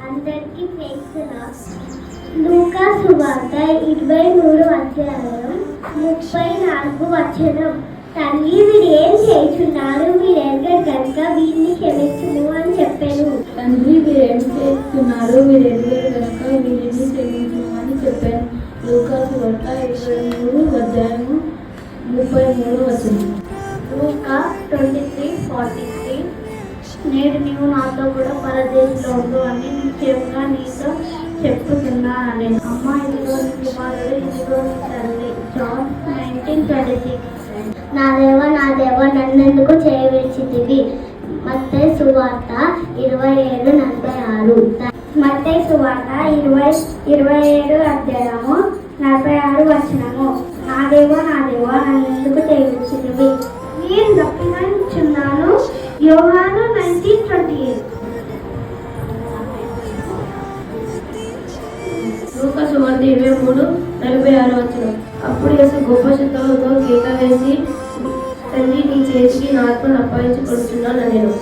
అందరికీ ప్రేక్షకులు లూకా సువార్త 23 అధ్యాయం 34 వచనం. తల్లి వీరు ఏం చేస్తున్నారు, మీరు ఎరగరు కనుక వీరిని క్షమించుము అని చెప్పాను. తండ్రి వీరు ఏం చేస్తున్నారు, మీరు ఎరగరు కనుక వీరిని క్షమించుము అని చెప్పాను. లూకా సువార్త 23 అధ్యాయం 33 వచనం. లూకా 23:43 నేడు నీవు నాతో కూడా పరదేశంలో ఉండు అని నిశ్చయంగా నీతో చెప్పుతున్నానని. అమ్మ ఇదిగో నీ కుమారుడు, ఇదిగో నీ తల్లి. జాన్ 19:26. నా దేవా నన్నెందుకు చేయవచ్చితివి. మత్తయి సువార్త 27:46. మత్తయి సువార్త 27 అధ్యాయము 46 వచనము. నా దేవా నన్నెందుకు చేయవచ్చితివి. నేను దప్పినాను. యోహాను 19:28. లూకా సువార్త 23:46 వచనం. అప్పుడు యేసు గొప్ప శబ్దముతో కేక వేసి, తండ్రి నీ చేతికి నా ఆత్మను అప్పగించుకొనుచున్నాను నేను.